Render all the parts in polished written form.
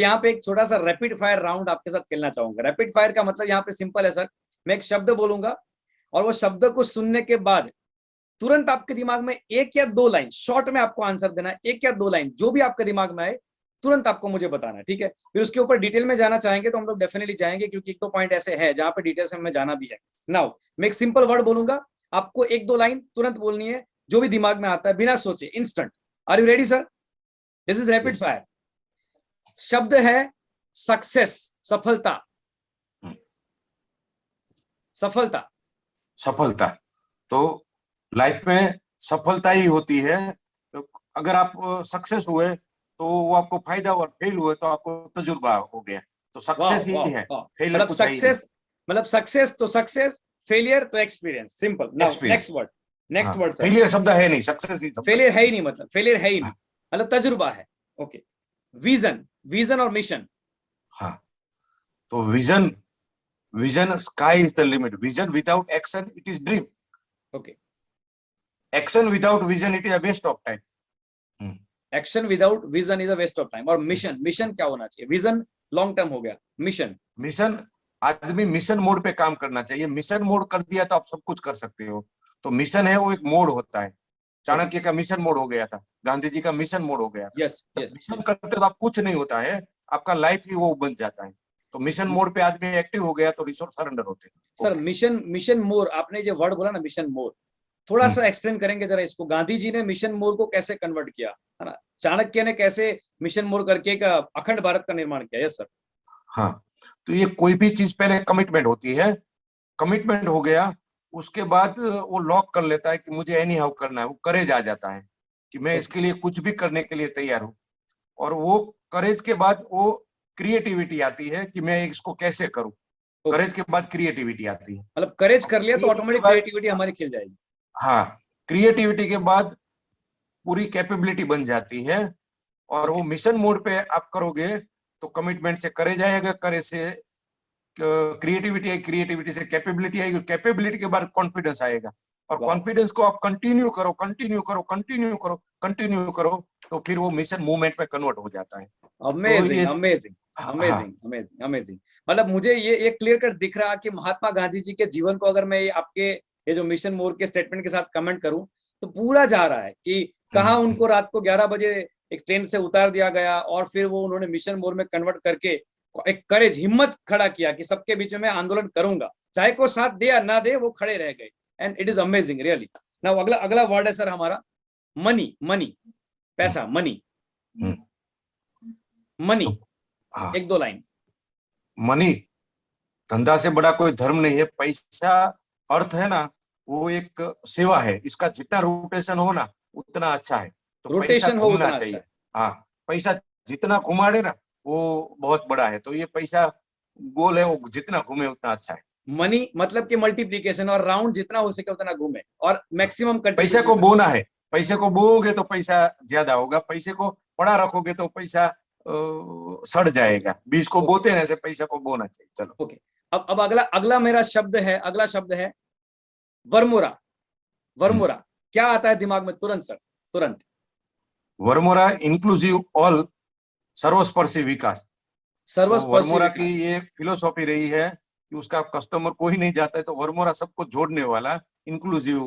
यहाँ पे एक छोटा सा रैपिड फायर राउंड आपके साथ खेलना चाहूंगा। रैपिड फायर का मतलब यहाँ पे सिंपल है सर, मैं एक शब्द बोलूंगा और वो शब्द को सुनने के बाद तुरंत आपके दिमाग में एक या दो लाइन शॉर्ट में आपको आंसर देना है, एक या दो लाइन जो भी आपके दिमाग में आए तुरंत आपको मुझे बताना है, ठीक है। फिर उसके ऊपर डिटेल में जाना चाहेंगे तो हम लोग डेफिनेटली जाएंगे, क्योंकि एक दो पॉइंट ऐसे हैं जहां पे डिटेल्स में जाना भी है। नाउ मैं एक सिंपल वर्ड बोलूंगा, आपको एक दो लाइन तुरंत बोलनी है, जो भी दिमाग में आता है बिना सोचे, instant. Are you ready sir? This is rapid fire. शब्द है सक्सेस, सफलता। सफलता। सफलता। तो लाइफ में सफलता ही होती है। तो अगर आप सक्सेस हुए तो वो आपको फायदा हुआ, फेल हुए तो आपको तजुर्बा हो गया। तो सक्सेस ही है, फेलियर कुछ है ही नहीं। मतलब सक्सेस तो सक्सेस, फेलियर तो experience, simple. Now next word, next word sir. Failure शब्द है नहीं, सक्सेस ही। फेलियर है ही नहीं, मतलब फेलियर है ही नहीं, मतलब तजुर्बा है। ओके। विजन, विजन और मिशन। हाँ, तो vision, vision sky is the limit. Vision without action it is dream. Okay. Action without vision it is a waste of time. Action without vision is a waste of time. और mission, mission क्या होना चाहिए? Vision long term हो गया, mission, mission आदमी mission mode पे काम करना चाहिए। मिशन मोड कर दिया तो आप सब कुछ कर सकते हो। तो मिशन है वो एक मोड होता है। चाणक्य का मिशन मोड हो गया था, गांधी जी का मिशन मोड हो गया था। Yes yes. मिशन करते तो आप कुछ नहीं होता है, आपका लाइफ ही वो बन जाता है। तो मिशन मोड पे आदमी एक्टिव हो गया तो रिसोर्स सरेंडर होते हैं। सर मिशन, मिशन मोर, आपने जो वर्ड बोला ना मिशन मोर, थोड़ा सा एक्सप्लेन करेंगे जरा इसको। गांधी जी ने मिशन मोर को कैसे कन्वर्ट किया, है ना? चाणक्य ने कैसे मिशन मोर करके एक अखंड भारत का निर्माण किया? Yes sir. हाँ, तो ये कोई भी चीज पहले कमिटमेंट होती है। कमिटमेंट हो गया, उसके बाद वो लॉक कर लेता है कि मुझे एनी हाउ करना है। वो करेज आ जाता है कि मैं इसके लिए कुछ भी करने के लिए तैयार हूँ। और वो करेज के बाद वो क्रिएटिविटी आती है कि मैं इसको कैसे करूं। करेज के बाद क्रिएटिविटी आती है। मतलब करेज कर लिया तो ऑटोमेटिक क्रिएटिविटी हमारी खिल जाएगी। हाँ, क्रिएटिविटी के बाद पूरी कैपेबिलिटी बन जाती है। और वो मिशन मोड पे आप करोगे तो कमिटमेंट से करे जाएगा, करे से क्रिएटिविटी आएगी, क्रिएटिविटी से कैपेबिलिटी आएगी, कैपेबिलिटी के बाद कॉन्फिडेंस आएगा। और कॉन्फिडेंस को आप कंटिन्यू करो, कंटिन्यू करो, कंटिन्यू करो, कंटिन्यू करो, तो फिर वो मिशन मूवमेंट में कन्वर्ट हो जाता है। अमेजिंग अमेजिंग हाँ, अमेजिंग अमेजिंग अमेजिंग। मतलब मुझे ये क्लियर कट दिख रहा कि महात्मा गांधी जी के जीवन को अगर मैं आपके ये जो मिशन मोर के स्टेटमेंट के साथ कमेंट करूं तो पूरा जा रहा है कि कहाँ उनको रात को 11 बजे एक ट्रेन से उतार दिया गया और फिर वो उन्होंने मिशन मोर में कन्वर्ट करके एक करेज, हिम्मत खड़ा किया कि सबके बीच में आंदोलन करूंगा, चाहे कोई साथ दे या ना दे, वो खड़े रह गए। And it is amazing really. Now अगला अगला वर्ड है सर हमारा मनी। मनी, पैसा, मनी। मनी, हाँ, एक दो लाइन। मनी धंधा से बड़ा कोई धर्म नहीं है। पैसा अर्थ है ना, वो एक सेवा है। इसका जितना रोटेशन हो ना उतना अच्छा है। तो पैसा रोटेशन हो घूमना उतना अच्छा चाहिए। है। हाँ, पैसा जितना घुमाड़े ना वो बहुत बड़ा है। तो ये पैसा गोल है, वो जितना घूमे उतना अच्छा है। मनी मतलब कि मल्टीप्लीकेशन, और राउंड जितना हो सके उतना घूमे और मैक्सिमम पैसे कंट्रीब्यूशन को करे। बोना है। पैसे को बोओगे तो पैसा ज्यादा होगा, पैसे को पड़ा रखोगे तो पैसा सड़ जाएगा। बीज को बोते हैं ऐसे पैसे को बोना चाहिए। चलो ओके। अब अगला अगला मेरा शब्द है, अगला शब्द है वर्मोरा। वर्मोरा क्या आता है दिमाग में तुरंत सर? तुरंत। वर्मोरा इंक्लूसिव ऑल, सर्वस्पर्शी विकास। तो सर्वस्पर्शी वर्मोरा की विकास। ये फिलोसॉफी रही है कि उसका कस्टमर कोई नहीं जाता है, तो वर्मोरा सबको जोड़ने वाला इंक्लूसिव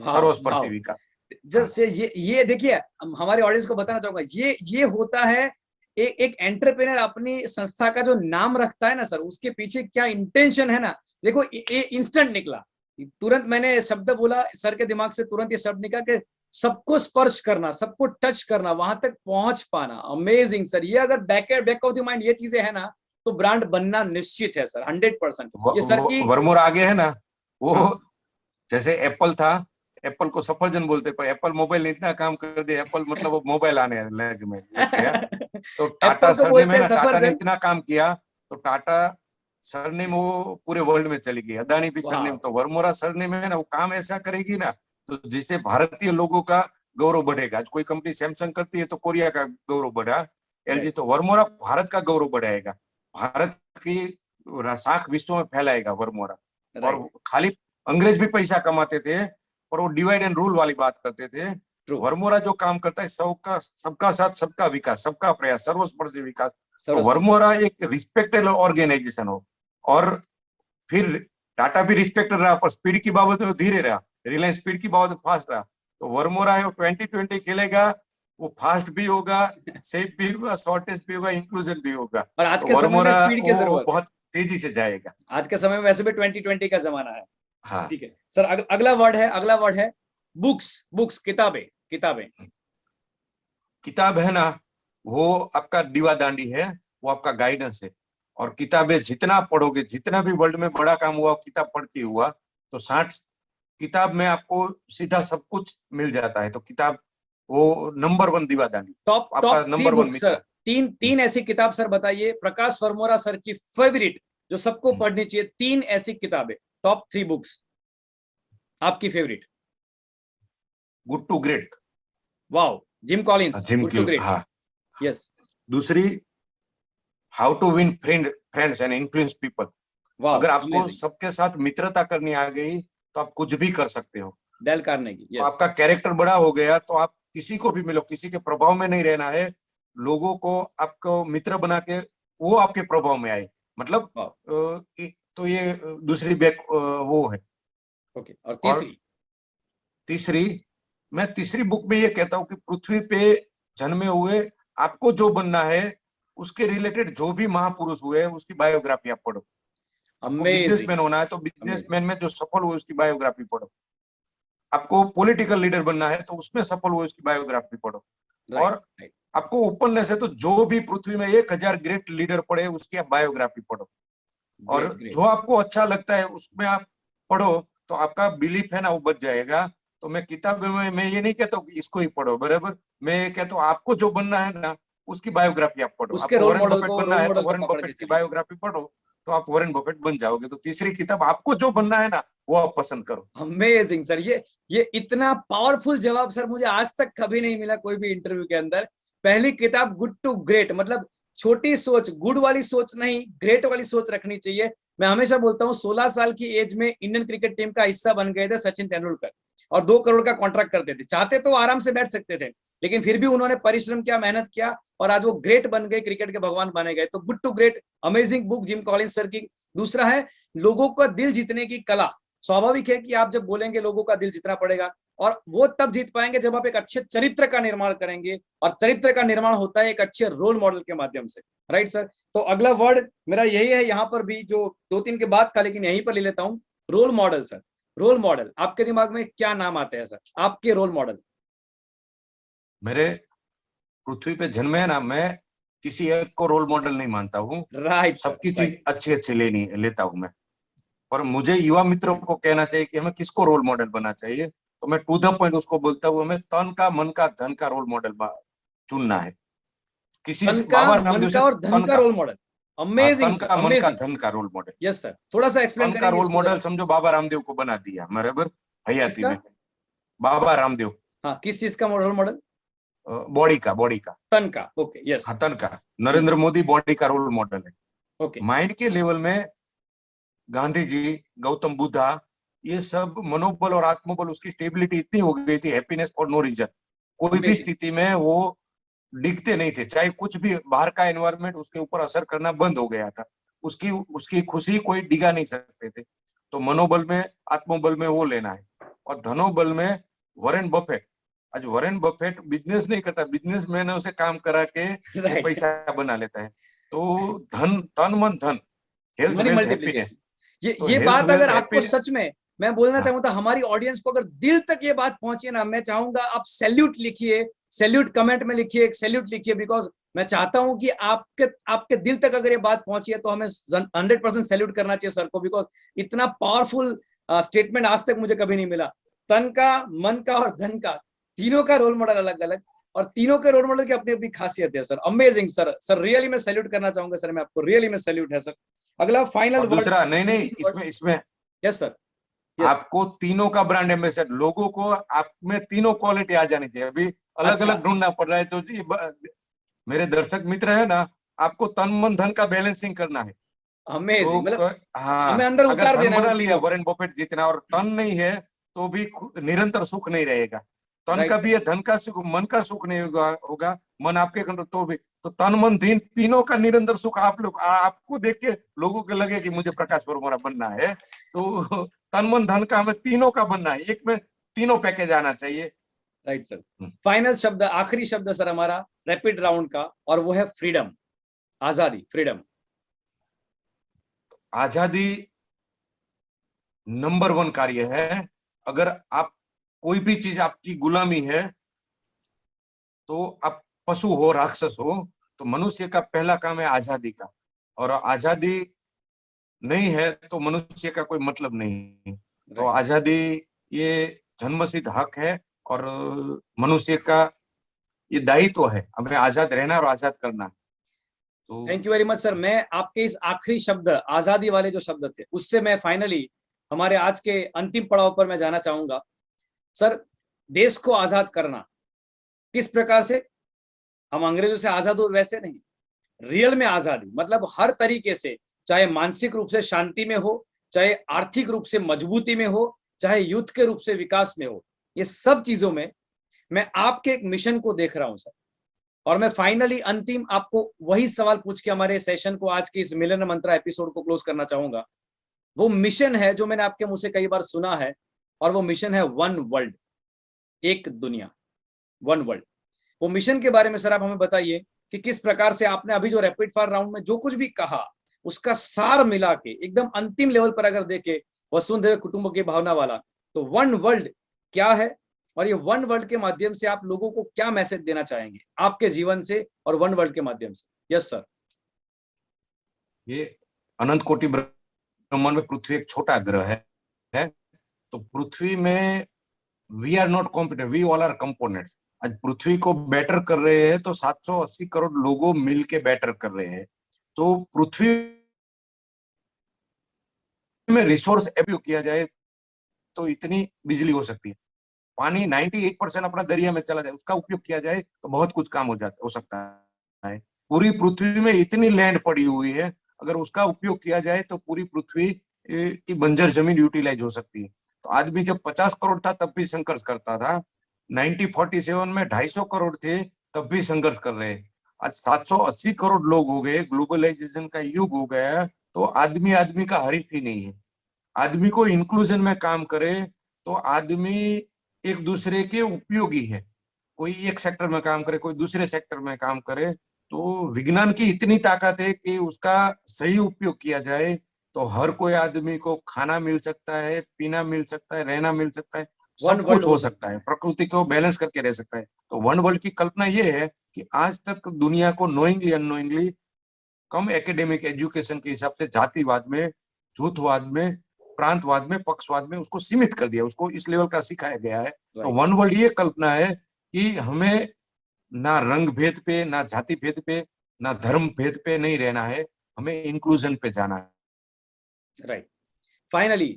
सर्वस्पर्शी विकास। जस्ट ये देखिए, हमारे ऑडियंस को बताना चाहूंगा, ये होता है एक एंटरप्रेन्योर अपनी संस्था का जो नाम रखता है ना सर, उसके पीछे क्या इंटेंशन है ना। देखो ये इंस्टेंट निकला, तुरंत मैंने शब्द बोला, सर के दिमाग से तुरंत ये शब्द निकला कि सबको स्पर्श करना, सबको टच करना, वहां तक पहुंच पाना। Amazing sir. ये अगर बैक ऑफ द माइंड ये चीजें है ना तो ब्रांड बनना निश्चित है सर, 100%। ये सर की वर्मोरा आगे है ना वो। हाँ। जैसे एप्पल था, एप्पल को सफरजन बोलते, पर एप्पल मोबाइल ने इतना काम कर दिया, एप्पल मतलब वो मोबाइल आने लग गया। तो टाटा एप्पल को सरनेम बोलते है हैं ना, टाटा ने सफरजन। इतना काम किया तो टाटा सरनेम वो पूरे वर्ल्ड में चली गई। अदानी भी सरनेम, तो वर्मोरा सरनेम है ना, वो काम ऐसा करेगी ना तो जिससे भारतीय लोगों का गौरव बढ़ेगा। कोई कंपनी सैमसंग करती है तो कोरिया का गौरव बढ़ा, एलजी, तो वर्मोरा भारत का गौरव बढ़ाएगा। भारत की साख विश्व में फैलाएगा वर्मोरा। और खाली अंग्रेज भी पैसा कमाते थे पर वो डिवाइड एंड रूल वाली बात करते थे। वर्मोरा जो काम करता है सबका, सबका साथ सबका विकास, सबका प्रयास, सर्वस्पर्शी विकास, तो वर्मोरा एक रिस्पेक्टेड ऑर्गेनाइजेशन हो, और फिर टाटा भी रिस्पेक्टेड रहा, पर स्पीड की बाबत में धीरे रहा, रिलायंस स्पीड की बाबत फास्ट रहा। तो वर्मोरा है वो 2020 खेलेगा, वो फास्ट भी होगा, सेफ भी होगा, शॉर्टेज भी होगा, इंक्लूजन भी होगा। और आज तो के समय में वर्मोरा स्पीड की वो जरूरत है, बहुत तेजी से जाएगा। आज के समय में वैसे भी 2020 का जमाना है। हाँ, ठीक है सर, अगला वर्ड है बुक्स। बुक्स, किताबें, किताबें। किताब है ना, वो आपका दीवा दांडी है, वो आपका गाइडेंस है। और किताबें जितना पढ़ोगे, जितना भी वर्ल्ड में बड़ा काम हुआ किताब पढ़ के हुआ, तो 60 किताब में आपको सीधा सब कुछ मिल जाता है। तो किताब वो नंबर 1 दीवा दांडी, टॉप आपका टॉप 3 नंबर 1 बुक सर, मित्र। तीन तीन ऐसी किताब सर बताइए, प्रकाश वर्मोरा सर की फेवरेट, जो सबको पढ़नी चाहिए, 3 ऐसी किताबें, टॉप 3 बुक्स आपकी favourite. Good to great, wow, Jim Collins, Jim good to kill, great. हाँ। यस। दूसरी, how to win friends and influence people. Wow, अगर आपको अमेजिंग। सबके साथ मित्रता करनी आ गई, तो आप कुछ भी कर सकते हो। डेल कार्नेगी, तो यस। आपका कैरेक्टर बड़ा हो गया, तो आप किसी को भी मिलो, किसी के प्रभाव में नहीं रहना है। लोगों को आपको मित्र बना के वो आपके प्रभाव में आए, मतलब वाओ, तो ये दूसरी बैक वो है। ओके। और और तीसरी? तीसरी, मैं तीसरी बुक में ये कहता हूँ कि पृथ्वी पे जन्मे हुए आपको जो बनना है, उसके रिलेटेड जो भी महापुरुष हुए उसकी बायोग्राफी आप पढ़ो। आपको अमेजिंग, बिजनेसमैन होना है तो अमेजिंग। बिजनेसमैन में जो सफल हुए उसकी बायोग्राफी पढ़ो। आपको पॉलिटिकल लीडर बनना है तो उसमें सफल हुए उसकी बायोग्राफी पढ़ो। राइट, और राइट। आपको ओपननेस है तो जो भी पृथ्वी में 1000 ग्रेट लीडर पढ़े उसकी आप बायोग्राफी पढ़ो। और ग्रेट, ग्रेट। जो आपको अच्छा लगता है उसमें आप पढ़ो, तो आपका बिलीफ है ना वो बच जाएगा। तो मैं किताब में मैं ये नहीं कहता हूँ कि इसको ही पढ़ो, बराबर। मैं ये कहता हूँ आपको जो बनना है ना उसकी बायोग्राफी आप पढ़ो। उसके आपको वॉरेन बफेट बनना रोल है तो मॉडल को वॉरेन पकड़ के बफेट की चलिए। बायोग्राफी पढ़ो, तो आप वॉरेन बफेट बन जाओगे। तो तीसरी किताब, आपको जो बनना है ना वो आप पसंद करो। अमेजिंग सर, ये इतना पावरफुल जवाब सर मुझे आज तक कभी नहीं मिला कोई भी इंटरव्यू के अंदर। पहली किताब गुड टू ग्रेट, मतलब छोटी सोच, गुड वाली सोच नहीं, ग्रेट वाली सोच रखनी चाहिए। मैं हमेशा बोलता हूँ 16 साल की एज में इंडियन क्रिकेट टीम का हिस्सा बन गए थे सचिन तेंदुलकर, और 2 करोड़ का कॉन्ट्रैक्ट करते थे, चाहते तो आराम से बैठ सकते थे, लेकिन फिर भी उन्होंने परिश्रम किया, मेहनत किया, और आज वो ग्रेट बन गए, क्रिकेट के भगवान बने गए। तो good to great, amazing book Jim Collins sir की। दूसरा है लोगों का दिल जीतने की कला। स्वाभाविक है कि आप जब बोलेंगे लोगों का दिल जीतना पड़ेगा, और वो तब जीत पाएंगे जब आप एक अच्छे चरित्र का निर्माण करेंगे, और चरित्र का निर्माण होता है एक अच्छे रोल मॉडल के माध्यम से। राइट सर, तो अगला वर्ड मेरा यही है, यहाँ पर भी जो 2-3 के बाद था, लेकिन यहीं पर ले लेता हूँ, role model sir. Role model, आपके दिमाग में क्या नाम आते हैं सर, आपके रोल मॉडल? मेरे पृथ्वी पे जन्मे है ना, मैं किसी एक को रोल मॉडल नहीं मानता हूँ। राइट सर, सबकी चीज राइट। अच्छी अच्छी लेता हूँ मैं। पर मुझे युवा मित्रों को कहना चाहिए कि हमें किसको रोल मॉडल बनना चाहिए, तो मैं टू द पॉइंट उसको बोलता हूँ, हमें तन का, मन का, धन का रोल मॉडल चुनना है। किसी तन से, का, बाबा मन रामदेव से का और धन तन का का, रोल मॉडल। हाँ, अमेजिंग तन सर, का, मन का, अमेजिंग। धन का रोल मॉडल। यस सर, थोड़ा सा एक्सप्लेन तन का करेंगे रोल इसको मॉडल जरा। समझो बाबा रामदेव को बना दिया, बराबर, हयाती किसका? में। बाबा रामदेव, हाँ, किस चीज का रोल मॉडल? बॉडी का। तन का, ओके, यस। हाँ, तन का। नरेंद्र मोदी बॉडी का रोल मॉडल है। ओके। माइंड के लेवल में गांधी जी, गौतम बुद्धा, ये सब मनोबल और आत्मबल, उसकी स्टेबिलिटी इतनी हो गई थी, हैप्पीनेस फॉर नो रीजन। कोई भी अमेजिंग। स्थिति में वो दिखते नहीं थे, चाहे कुछ भी बाहर का एनवायरनमेंट उसके ऊपर असर करना बंद हो गया था। उसकी उसकी खुशी कोई डिगा नहीं सकते थे। तो मनोबल में, आत्मबल में वो लेना है। और धनोबल में वॉरेन बफेट। आज वॉरेन बफेट बिजनेस नहीं करता, बिजनेसमैन है, उसे काम करा के वो राइट। पैसा बना लेता है। तो धन, तन मन धन, health money wealth multiplication. Happiness. ये तो ये हेल्थ बात अगर वेल्थ आपको हैप्पीनेस, सच में मैं बोलना हाँ, चाहूँ तो हमारी ऑडियंस को अगर दिल तक ये बात पहुंची ना, मैं चाहूंगा आप सैल्यूट लिखिए, सैल्यूट कमेंट में लिखिए, एक सैल्यूट लिखिए, बिकॉज मैं चाहता हूं कि आपके आपके दिल तक अगर ये बात पहुंची है तो हमें 100% सैल्यूट करना चाहिए सर को, बिकॉज इतना पावरफुल स्टेटमेंट आज तक मुझे कभी नहीं मिला। तन का, मन का और धन का, तीनों का रोल मॉडल अलग अलग, और तीनों के रोल मॉडल की अपनी अपनी खासियत है sir. Amazing sir, sir really मैं सैल्यूट करना चाहूंगा सर, मैं आपको रियली में सैल्यूट है सर। अगला फाइनल और वर्ड। दूसरा, नहीं नहीं, इसमें यस सर, यस। आपको तीनों का ब्रांड एम्बेसडर, लोगों को आप में तीनों क्वालिटी आ जानी चाहिए। अभी अलग अच्छा, अलग ढूंढना पड़ रहा है। तो मेरे दर्शक मित्र है ना, आपको तन मन धन का बैलेंसिंग करना है। तो अमेजिंग, मतलब हमें हाँ, अंदर अगर उतार धन देना है वो बना लिया तीनों को। वॉरेन बफेट जितना, और तन नहीं है तो भी निरंतर सुख नहीं रहेगा। तन राइट का सर। भी है, धन का सुख, मन का सुख नहीं होगा, मन आपके कंट्रोल तो भी। तो तन मन धन तीनों का निरंतर सुख आप लोग आपको देख के लोगों को लगे कि मुझे प्रकाश वर्मा बनना है, तो तन मन धन का हमें तीनों का बनना है, एक में तीनों पैकेज आना चाहिए। Right sir. फाइनल शब्द, आखिरी शब्द सर हमारा रैपिड राउंड का, और वो है फ्रीडम, आजादी, फ्रीडम। आजादी नंबर 1 कार्य है। अगर आप कोई भी चीज आपकी गुलामी है, तो आप पशु हो, राक्षस हो, तो मनुष्य का पहला काम है आजादी का। और आजादी नहीं है तो मनुष्य का कोई मतलब नहीं। तो आजादी ये जन्मसिद्ध हक है, और मनुष्य का ये दायित्व है, हमें आजाद रहना और आजाद करना। तो thank you very much sir. मैं आपके इस आखिरी शब्द, आजादी वाले जो शब्द थे, उससे मैं फाइनली हमारे आज के अंतिम पड़ाव पर मैं जाना चाहूंगा। सर, देश को आजाद करना किस प्रकार से? हम अंग्रेजों से आजाद हो वैसे नहीं, रियल में आजादी मतलब हर तरीके से, चाहे मानसिक रूप से शांति में हो, चाहे आर्थिक रूप से मजबूती में हो, चाहे युद्ध के रूप से विकास में हो, ये सब चीजों में मैं आपके एक मिशन को देख रहा हूं सर। और मैं फाइनली अंतिम आपको वही सवाल पूछ के हमारे सेशन को, आज के इस मिलन मंत्रा एपिसोड को क्लोज करना चाहूंगा। वो मिशन है जो मैंने आपके मुंह से कई बार सुना है, और वो मिशन है वन वर्ल्ड, एक दुनिया, वन वर्ल्ड। वो मिशन के बारे में सर आप हमें बताइए कि किस प्रकार से आपने अभी जो रैपिड फायर राउंड में जो कुछ भी कहा, उसका सार मिला के एकदम अंतिम लेवल पर अगर देखे वसुंधैव कुटुंब की भावना वाला, तो वन वर्ल्ड क्या है, और ये वन वर्ल्ड के माध्यम से आप लोगों को क्या मैसेज देना चाहेंगे आपके जीवन से और वन वर्ल्ड के माध्यम से? Yes sir. ये अनंत कोटि ब्रह्मांड में पृथ्वी एक छोटा ग्रह है। तो पृथ्वी में we are not competent, we all are components. आज पृथ्वी को बेटर कर रहे हैं तो 780 करोड़ लोगों मिलके बेटर कर रहे हैं। तो पृथ्वी में रिसोर्स उपयोग किया जाए तो इतनी बिजली हो सकती है। पानी 98% अपना दरिया में चला जाए, उसका उपयोग किया जाए तो बहुत कुछ काम हो सकता है। पूरी पृथ्वी में इतनी लैंड पड़ी हुई है, अगर उसका उपयोग किया जाए तो पूरी पृथ्वी की बंजर जमीन यूटिलाइज हो सकती है। तो आदमी जब 50 करोड़ था तब भी संघर्ष करता था, 1947 में 250 करोड़ थे तब भी संघर्ष कर रहे। आज 780 करोड़ लोग हो गए, ग्लोबलाइजेशन का युग हो गया, तो आदमी आदमी का हरीफ ही नहीं है। आदमी को इंक्लूजन में काम करे तो आदमी एक दूसरे के उपयोगी है। कोई एक सेक्टर में काम करे, कोई दूसरे सेक्टर में काम करे, तो विज्ञान की इतनी ताकत है कि उसका सही उपयोग किया जाए तो हर कोई आदमी को खाना मिल सकता है, पीना मिल सकता है, रहना मिल सकता है, वन सब वर्ल्ड कुछ हो हो सकता सकता है, प्रकृति को बैलेंस करके रह सकता है। तो वन वर्ल्ड की कल्पना ये है कि आज तक दुनिया को नोइंगली अननोइंगली कम एकेडमिक एजुकेशन के हिसाब से जातिवाद में, झूठवाद में, प्रांतवाद में, पक्षवाद में उसको सीमित कर दिया, उसको इस लेवल का सिखाया गया है। तो वन वर्ल्ड ये कल्पना है कि हमें ना रंग भेद पे, ना जाति भेद पे, ना धर्म भेद पे नहीं रहना है, हमें इंक्लूजन पे जाना है। राइट। फाइनली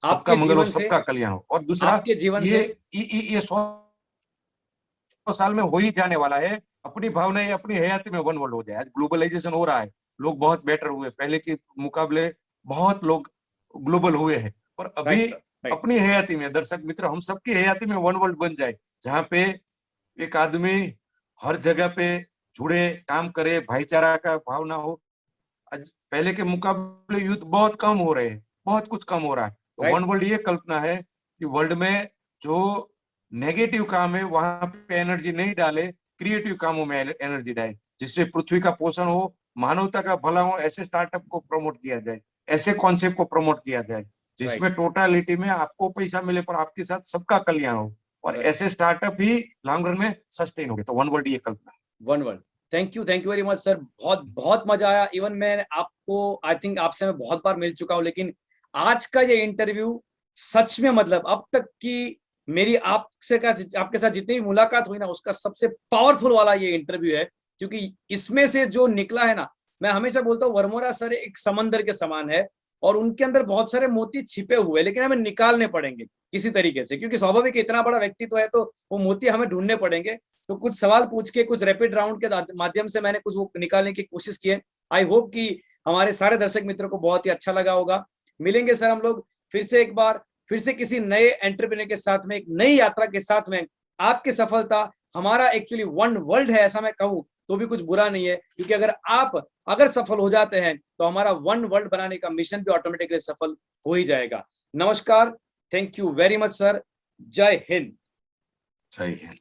सबका आपके मंगल हो, जीवन से, सबका कल्याण हो। और दूसरा, आपके जीवन ये से ये 100 साल में हो ही जाने वाला है। अपनी भावनाएं अपनी हयाती में वन वर्ल्ड हो जाए। आज ग्लोबलाइजेशन हो रहा है, लोग बहुत बेटर हुए, पहले के मुकाबले बहुत लोग ग्लोबल हुए हैं, पर अभी राइट सर, राइट। अपनी हयाती में, दर्शक मित्र, हम सबकी हयाती में वन वर्ल्ड बन जाए, जहाँ पे एक आदमी हर जगह पे जुड़े, काम करे, भाईचारा का भावना हो। आज पहले के मुकाबले युद्ध बहुत कम हो रहे हैं, बहुत कुछ कम हो रहा है। तो वन वर्ल्ड ये कल्पना है कि वर्ल्ड में जो नेगेटिव काम है वहां पे एनर्जी नहीं डाले, क्रिएटिव कामों में एनर्जी डाले, जिससे पृथ्वी का पोषण हो, मानवता का भला हो। ऐसे स्टार्टअप को प्रमोट किया जाए, ऐसे कॉन्सेप्ट को प्रमोट किया जाए जिसमें टोटलिटी में आपको पैसा मिले पर आपके साथ सबका कल्याण हो, और ऐसे स्टार्टअप ही लॉन्ग रन में सस्टेन होंगे। तो वन वर्ल्ड ये कल्पना है। One world. Thank you very much sir. बहुत बहुत मजा आया। इवन मैं आपको, आई थिंक आपसे मैं बहुत बार मिल चुका हूं, लेकिन आज का ये इंटरव्यू सच में, मतलब अब तक की मेरी आपके साथ जितनी भी मुलाकात हुई ना, उसका सबसे पावरफुल वाला ये इंटरव्यू है। क्योंकि इसमें से जो निकला है ना, मैं हमेशा बोलता हूँ वर्मोरा सर एक समंदर के समान है, और उनके अंदर बहुत सारे मोती छिपे हुए हैं, लेकिन हमें निकालने पड़ेंगे किसी तरीके से, क्योंकि स्वाभाविक इतना बड़ा व्यक्तित्व है तो वो मोती हमें ढूंढने पड़ेंगे। तो कुछ सवाल पूछ के, कुछ रैपिड राउंड के माध्यम से मैंने कुछ वो निकालने की कोशिश की है। आई होप कि हमारे सारे दर्शक मित्रों को बहुत ही अच्छा लगा होगा। मिलेंगे सर हम लोग फिर से एक बार, फिर से किसी नए एंटरप्रेन्योर के साथ में, एक नई यात्रा के साथ में। आपकी सफलता हमारा एक्चुअली वन वर्ल्ड है, ऐसा मैं कहूं तो भी कुछ बुरा नहीं है, क्योंकि अगर सफल हो जाते हैं तो हमारा वन वर्ल्ड बनाने का मिशन भी ऑटोमेटिकली सफल हो ही जाएगा। नमस्कार, thank you very much sir, जय हिंद। जय हिंद।